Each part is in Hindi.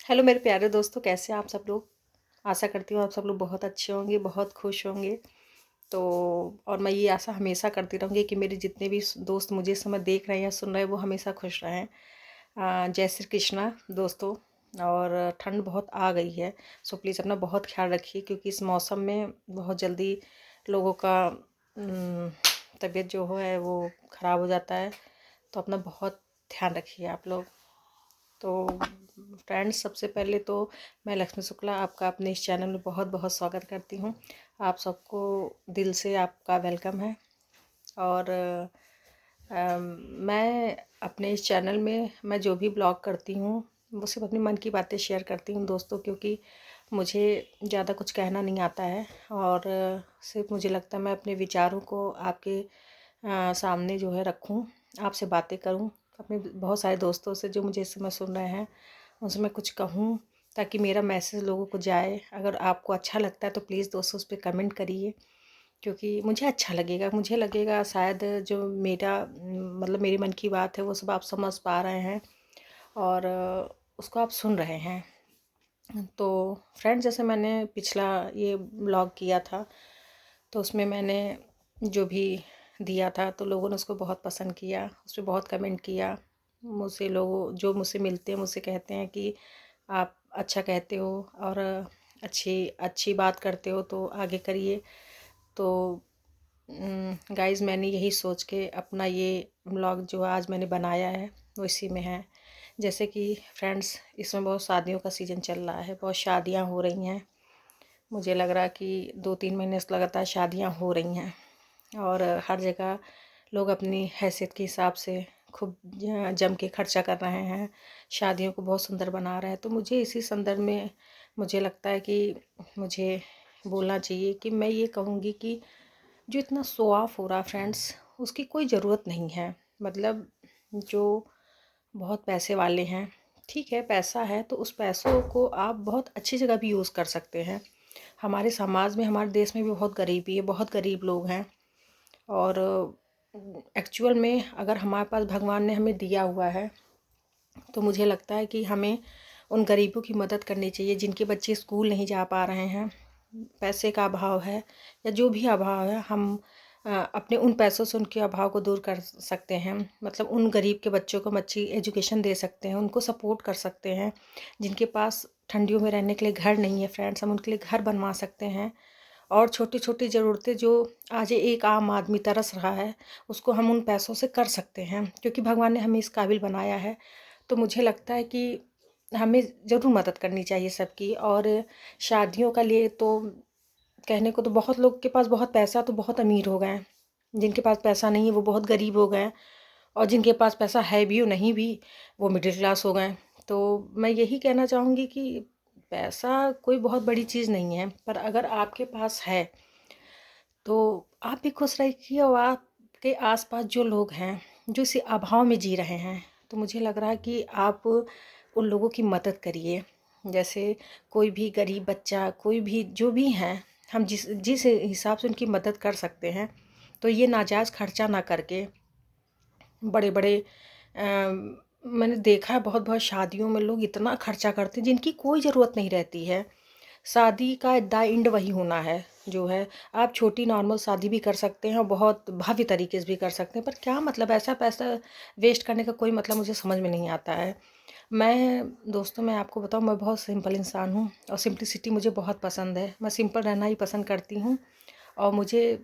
हेलो मेरे प्यारे दोस्तों, कैसे हैं आप सब लोग। आशा करती हूँ आप सब लोग बहुत अच्छे होंगे, बहुत खुश होंगे। तो और मैं ये आशा हमेशा करती रहूँगी कि मेरे जितने भी दोस्त मुझे इस समय देख रहे हैं या सुन रहे हैं वो हमेशा खुश रहें। जय श्री कृष्णा दोस्तों। और ठंड बहुत आ गई है, सो प्लीज़ अपना बहुत ख्याल रखिए क्योंकि इस मौसम में बहुत जल्दी लोगों का तबीयत जो है वो ख़राब हो जाता है। तो अपना बहुत ध्यान रखिए आप लोग। तो फ्रेंड्स, सबसे पहले तो मैं लक्ष्मी शुक्ला आपका अपने इस चैनल में बहुत बहुत स्वागत करती हूँ। आप सबको दिल से आपका वेलकम है। और मैं अपने इस चैनल में मैं जो भी ब्लॉग करती हूँ वो सिर्फ अपनी मन की बातें शेयर करती हूँ दोस्तों, क्योंकि मुझे ज़्यादा कुछ कहना नहीं आता है। और सिर्फ मुझे लगता है मैं अपने विचारों को आपके सामने जो है रखूँ, आपसे बातें करूँ, अपने बहुत सारे दोस्तों से जो मुझे इस समय सुन रहे हैं उनसे मैं कुछ कहूँ ताकि मेरा मैसेज लोगों को जाए। अगर आपको अच्छा लगता है तो प्लीज़ दोस्तों उस पे कमेंट करिए, क्योंकि मुझे अच्छा लगेगा, मुझे लगेगा शायद जो मेरा मतलब मेरे मन की बात है वो सब आप समझ पा रहे हैं और उसको आप सुन रहे हैं। तो फ्रेंड्स, जैसे मैंने पिछला ये ब्लॉग किया था तो उसमें मैंने जो भी दिया था तो लोगों ने उसको बहुत पसंद किया, उस पर बहुत कमेंट किया। मुझसे लोग जो मुझसे मिलते हैं मुझसे कहते हैं कि आप अच्छा कहते हो और अच्छी अच्छी बात करते हो तो आगे करिए। तो गाइज़, मैंने यही सोच के अपना ये ब्लॉग जो आज मैंने बनाया है वो इसी में है। जैसे कि फ्रेंड्स, इसमें बहुत शादियों का सीज़न चल रहा है, बहुत शादियां हो रही हैं। मुझे लग रहा है कि 2-3 महीने से लगातार शादियां हो रही हैं और हर जगह लोग अपनी हैसियत के हिसाब से खूब जम के खर्चा कर रहे हैं, शादियों को बहुत सुंदर बना रहे हैं। तो मुझे इसी संदर्भ में मुझे लगता है कि मुझे बोलना चाहिए कि मैं ये कहूँगी कि जो इतना शो ऑफ हो रहा फ्रेंड्स, उसकी कोई ज़रूरत नहीं है। मतलब जो बहुत पैसे वाले हैं, ठीक है, पैसा है तो उस पैसों को आप बहुत अच्छी जगह भी यूज़ कर सकते हैं। हमारे समाज में, हमारे देश में भी बहुत गरीबी है, बहुत गरीब लोग हैं। और एक्चुअल में अगर हमारे पास भगवान ने हमें दिया हुआ है तो मुझे लगता है कि हमें उन गरीबों की मदद करनी चाहिए जिनके बच्चे स्कूल नहीं जा पा रहे हैं, पैसे का अभाव है या जो भी अभाव है। हम अपने उन पैसों से उनके अभाव को दूर कर सकते हैं। मतलब उन गरीब के बच्चों को हम अच्छी एजुकेशन दे सकते हैं, उनको सपोर्ट कर सकते हैं। जिनके पास ठंडियों में रहने के लिए घर नहीं है फ्रेंड्स, हम उनके लिए घर बनवा सकते हैं। और छोटी छोटी ज़रूरतें जो आज एक आम आदमी तरस रहा है उसको हम उन पैसों से कर सकते हैं, क्योंकि भगवान ने हमें इस काबिल बनाया है। तो मुझे लगता है कि हमें ज़रूर मदद करनी चाहिए सबकी। और शादियों का लिए तो कहने को तो बहुत लोग के पास बहुत पैसा तो बहुत अमीर हो गए हैं, जिनके पास पैसा नहीं है वो बहुत गरीब हो गए हैं, और जिनके पास पैसा है भी और नहीं भी वो मिडिल क्लास हो गए। तो मैं यही कहना चाहूँगी कि पैसा कोई बहुत बड़ी चीज़ नहीं है, पर अगर आपके पास है तो आप भी खुश रहिए और आपके आसपास जो लोग हैं जो इसी अभाव में जी रहे हैं, तो मुझे लग रहा है कि आप उन लोगों की मदद करिए। जैसे कोई भी गरीब बच्चा, कोई भी जो भी हैं, हम जिस जिस हिसाब से उनकी मदद कर सकते हैं, तो ये नाजायज़ खर्चा ना करके बड़े बड़े मैंने देखा है बहुत बहुत शादियों में लोग इतना खर्चा करते हैं जिनकी कोई ज़रूरत नहीं रहती है। शादी का द एंड वही होना है जो है। आप छोटी नॉर्मल शादी भी कर सकते हैं और बहुत भव्य तरीके से भी कर सकते हैं, पर क्या मतलब ऐसा पैसा वेस्ट करने का कोई मतलब मुझे समझ में नहीं आता है। मैं दोस्तों, मैं आपको बताऊं, मैं बहुत सिंपल इंसान हूं और सिंपलिसिटी मुझे बहुत पसंद है। मैं सिंपल रहना ही पसंद करती हूं और मुझे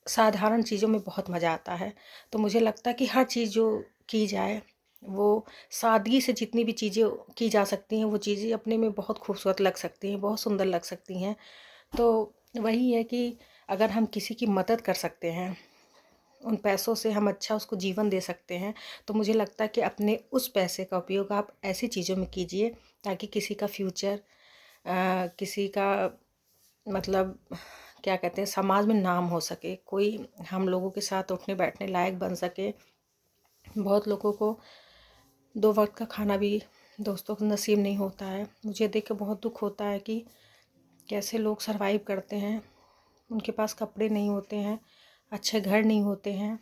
साधारण चीज़ों में बहुत मज़ा आता है। तो मुझे लगता है कि हर चीज़ जो की जाए वो सादगी से, जितनी भी चीज़ें की जा सकती हैं वो चीज़ें अपने में बहुत खूबसूरत लग सकती हैं, बहुत सुंदर लग सकती हैं। तो वही है कि अगर हम किसी की मदद कर सकते हैं, उन पैसों से हम अच्छा उसको जीवन दे सकते हैं, तो मुझे लगता है कि अपने उस पैसे का उपयोग आप ऐसी चीज़ों में कीजिए ताकि किसी का फ्यूचर, किसी का मतलब क्या कहते हैं, समाज में नाम हो सके, कोई हम लोगों के साथ उठने बैठने लायक बन सके। बहुत लोगों को 2 वक्त का खाना भी दोस्तों को नसीब नहीं होता है। मुझे देख के बहुत दुख होता है कि कैसे लोग सरवाइव करते हैं। उनके पास कपड़े नहीं होते हैं, अच्छे घर नहीं होते हैं,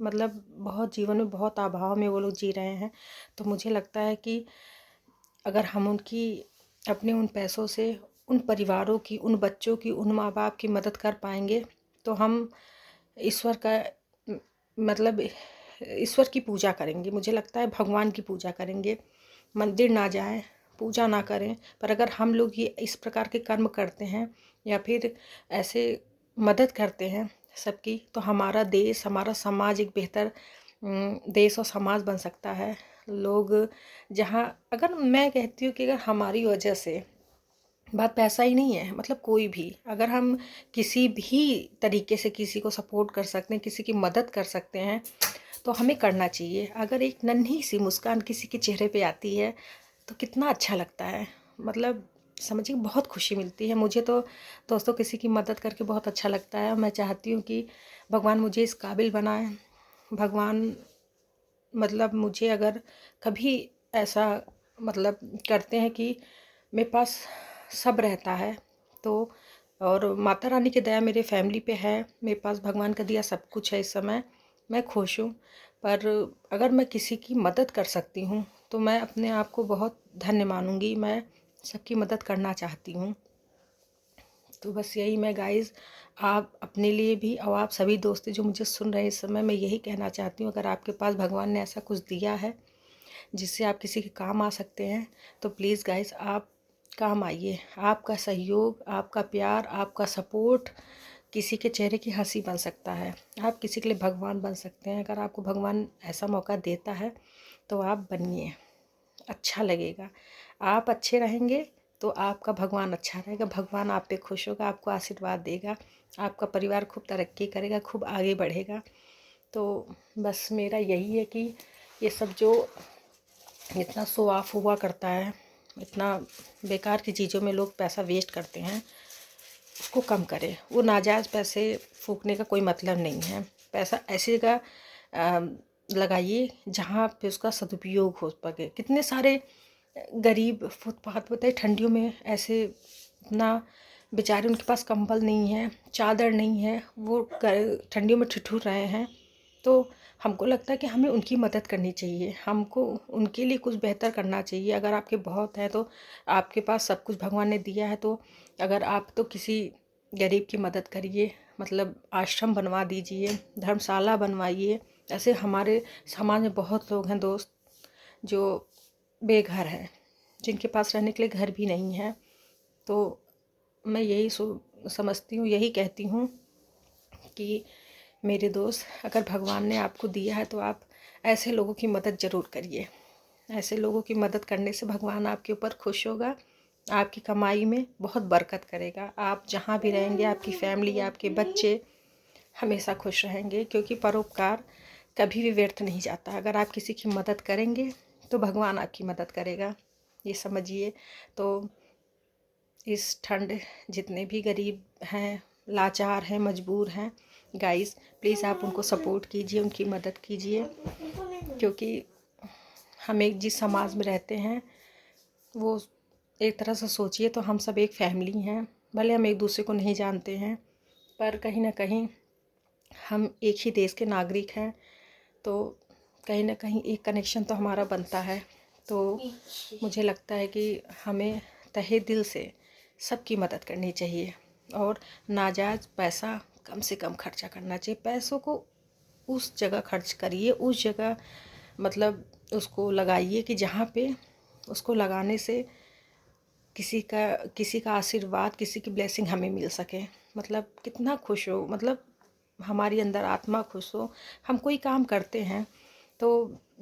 मतलब बहुत जीवन में बहुत अभाव में वो लोग जी रहे हैं। तो मुझे लगता है कि अगर हम उनकी अपने उन पैसों से उन परिवारों की, उन बच्चों की, उन माँ बाप की मदद कर पाएंगे तो हम ईश्वर का मतलब ईश्वर की पूजा करेंगे। मुझे लगता है भगवान की पूजा करेंगे। मंदिर ना जाएं, पूजा ना करें, पर अगर हम लोग ये इस प्रकार के कर्म करते हैं या फिर ऐसे मदद करते हैं सबकी, तो हमारा देश, हमारा समाज एक बेहतर देश और समाज बन सकता है। लोग जहाँ, अगर मैं कहती हूँ कि अगर हमारी वजह से, बात पैसा ही नहीं है, मतलब कोई भी, अगर हम किसी भी तरीके से किसी को सपोर्ट कर सकते हैं, किसी की मदद कर सकते हैं, तो हमें करना चाहिए। अगर एक नन्ही सी मुस्कान किसी के चेहरे पे आती है तो कितना अच्छा लगता है, मतलब समझिए बहुत खुशी मिलती है। मुझे तो दोस्तों किसी की मदद करके बहुत अच्छा लगता है। मैं चाहती हूँ कि भगवान मुझे इस काबिल बनाए। भगवान मतलब मुझे अगर कभी ऐसा मतलब करते हैं कि मेरे पास सब रहता है तो, और माता रानी की दया मेरे फैमिली पे है, मेरे पास भगवान का दिया सब कुछ है, इस समय मैं खुश हूँ। पर अगर मैं किसी की मदद कर सकती हूँ तो मैं अपने आप को बहुत धन्य मानूंगी। मैं सबकी मदद करना चाहती हूँ। तो बस यही मैं गाइज़, आप अपने लिए भी और आप सभी दोस्त जो मुझे सुन रहे हैं इस समय, मैं यही कहना चाहती हूँ, अगर आपके पास भगवान ने ऐसा कुछ दिया है जिससे आप किसी के काम आ सकते हैं तो प्लीज़ गाइज़ आप काम आइए। आपका सहयोग, आपका प्यार, आपका सपोर्ट किसी के चेहरे की हंसी बन सकता है। आप किसी के लिए भगवान बन सकते हैं। अगर आपको भगवान ऐसा मौका देता है तो आप बनिए, अच्छा लगेगा। आप अच्छे रहेंगे तो आपका भगवान अच्छा रहेगा, भगवान आप पे खुश होगा, आपको आशीर्वाद देगा, आपका परिवार खूब तरक्की करेगा, खूब आगे बढ़ेगा। तो बस मेरा यही है कि ये सब जो इतना शो ऑफ हुआ करता है, इतना बेकार की चीज़ों में लोग पैसा वेस्ट करते हैं, उसको कम करें। वो नाजायज़ पैसे फूकने का कोई मतलब नहीं है। पैसा ऐसी जगह लगाइए जहाँ पे उसका सदुपयोग हो सके। कितने सारे गरीब फुटपाथ बताइए, ठंडियों में ऐसे इतना बेचारे, उनके पास कंबल नहीं है, चादर नहीं है, वो ठंडियों में ठिठुर रहे हैं। तो हमको लगता है कि हमें उनकी मदद करनी चाहिए, हमको उनके लिए कुछ बेहतर करना चाहिए। अगर आपके बहुत है तो, आपके पास सब कुछ भगवान ने दिया है तो, अगर आप तो किसी गरीब की मदद करिए, मतलब आश्रम बनवा दीजिए, धर्मशाला बनवाइए। ऐसे हमारे समाज में बहुत लोग हैं दोस्त जो बेघर हैं, जिनके पास रहने के लिए घर भी नहीं है। तो मैं यही समझती हूँ, यही कहती हूँ कि मेरे दोस्त, अगर भगवान ने आपको दिया है तो आप ऐसे लोगों की मदद ज़रूर करिए। ऐसे लोगों की मदद करने से भगवान आपके ऊपर खुश होगा, आपकी कमाई में बहुत बरकत करेगा। आप जहाँ भी रहेंगे, आपकी फैमिली, आपके बच्चे हमेशा खुश रहेंगे, क्योंकि परोपकार कभी भी व्यर्थ नहीं जाता। अगर आप किसी की मदद करेंगे तो भगवान आपकी मदद करेगा, ये समझिए। तो इस ठंड, जितने भी गरीब हैं, लाचार हैं, मजबूर हैं, गाइस प्लीज़ आप उनको सपोर्ट कीजिए, उनकी मदद कीजिए। क्योंकि हम एक जिस समाज में रहते हैं, वो एक तरह से सोचिए तो हम सब एक फैमिली हैं। भले हम एक दूसरे को नहीं जानते हैं, पर कहीं ना कहीं हम एक ही देश के नागरिक हैं, तो कहीं ना कहीं एक कनेक्शन तो हमारा बनता है। तो मुझे लगता है कि हमें तहे दिल से सबकी मदद करनी चाहिए, और नाजायज़ पैसा कम से कम खर्चा करना चाहिए। पैसों को उस जगह खर्च करिए, उस जगह मतलब उसको लगाइए कि जहाँ पे उसको लगाने से किसी का आशीर्वाद, किसी की ब्लेसिंग हमें मिल सके। मतलब कितना खुश हो, मतलब हमारी अंदर आत्मा खुश हो। हम कोई काम करते हैं तो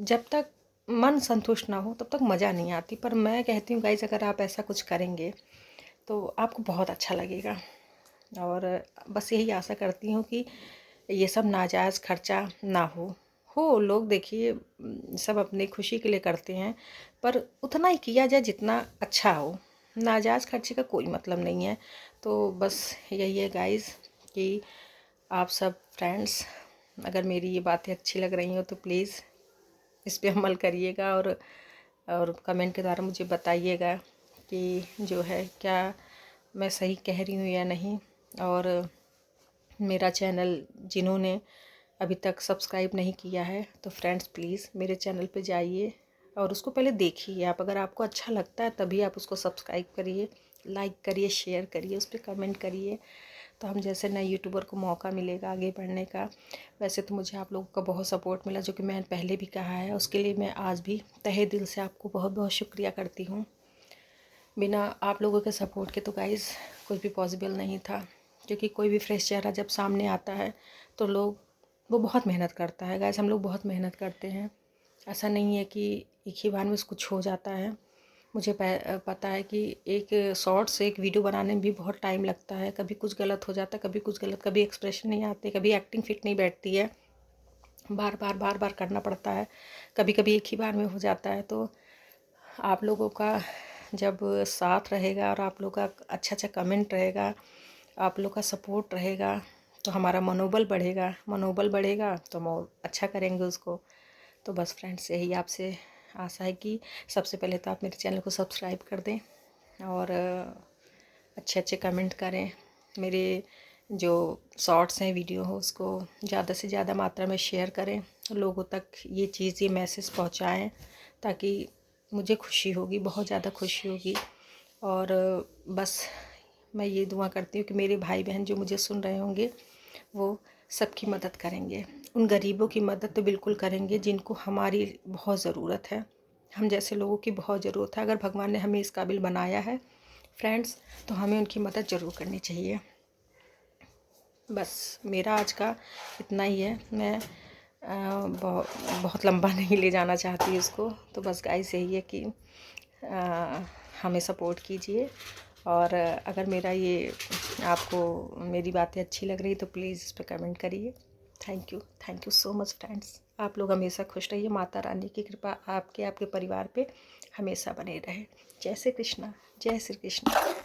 जब तक मन संतुष्ट ना हो तब तक मज़ा नहीं आती। पर मैं कहती हूँ गाइस, अगर आप ऐसा कुछ करेंगे तो आपको बहुत अच्छा लगेगा। और बस यही आशा करती हूँ कि ये सब नाजायज़ खर्चा ना हो लोग देखिए सब अपनी खुशी के लिए करते हैं, पर उतना ही किया जाए जितना अच्छा हो। नाजायज़ खर्चे का कोई मतलब नहीं है। तो बस यही है गाइस कि आप सब फ्रेंड्स, अगर मेरी ये बातें अच्छी लग रही हो तो प्लीज़ इस पे अमल करिएगा, और कमेंट के द्वारा मुझे बताइएगा कि जो है क्या मैं सही कह रही हूँ या नहीं। और मेरा चैनल जिन्होंने अभी तक सब्सक्राइब नहीं किया है तो फ्रेंड्स प्लीज़ मेरे चैनल पे जाइए, और उसको पहले देखिए आप। अगर आपको अच्छा लगता है तभी आप उसको सब्सक्राइब करिए, लाइक करिए, शेयर करिए, उस पर कमेंट करिए। तो हम जैसे नए यूट्यूबर को मौका मिलेगा आगे बढ़ने का। वैसे तो मुझे आप लोगों का बहुत सपोर्ट मिला, जो कि मैंने पहले भी कहा है, उसके लिए मैं आज भी तहे दिल से आपको बहुत बहुत शुक्रिया करती हूँ। बिना आप लोगों के सपोर्ट के तो गाइज़ कुछ भी पॉसिबल नहीं था, क्योंकि कोई भी फ्रेश चेहरा जब सामने आता है तो वो बहुत मेहनत करता है गाइज़। हम लोग बहुत मेहनत करते हैं, ऐसा नहीं है कि एक ही बार में कुछ हो जाता है। मुझे पता है कि एक शॉर्ट से एक वीडियो बनाने में भी बहुत टाइम लगता है। कभी कुछ गलत हो जाता है, कभी कुछ गलत, कभी एक्सप्रेशन नहीं आते, कभी एक्टिंग फिट नहीं बैठती है, बार बार करना पड़ता है, कभी कभी एक ही बार में हो जाता है। तो आप लोगों का जब साथ रहेगा और आप लोगों का अच्छा अच्छा कमेंट रहेगा, आप लोग का सपोर्ट रहेगा, तो हमारा मनोबल बढ़ेगा। मनोबल बढ़ेगा तो हम और अच्छा करेंगे उसको। तो बस फ्रेंड्स, यही आपसे आशा है कि सबसे पहले तो आप मेरे चैनल को सब्सक्राइब कर दें और अच्छे अच्छे कमेंट करें। मेरे जो शॉर्ट्स हैं, वीडियो हो, उसको ज़्यादा से ज़्यादा मात्रा में शेयर करें, लोगों तक ये मैसेज पहुंचाएं, ताकि मुझे खुशी होगी, बहुत ज़्यादा खुशी होगी। और बस मैं ये दुआ करती हूँ कि मेरे भाई बहन जो मुझे सुन रहे होंगे वो सबकी मदद करेंगे। उन गरीबों की मदद तो बिल्कुल करेंगे जिनको हमारी बहुत ज़रूरत है। हम जैसे लोगों की बहुत ज़रूरत है। अगर भगवान ने हमें इस काबिल बनाया है फ्रेंड्स, तो हमें उनकी मदद ज़रूर करनी चाहिए। बस मेरा आज का इतना ही है। मैं बहुत लंबा नहीं ले जाना चाहती इसको। तो बस गाइस यही है कि हमें सपोर्ट कीजिए। और अगर मेरा ये आपको मेरी बातें अच्छी लग रही तो प्लीज़ इस पर कमेंट करिए। Thank you so much friends. आप लोग हमेशा खुश रहिए। माता रानी की कृपा आपके परिवार पे हमेशा बने रहे। जय श्री कृष्णा, जय श्री कृष्णा।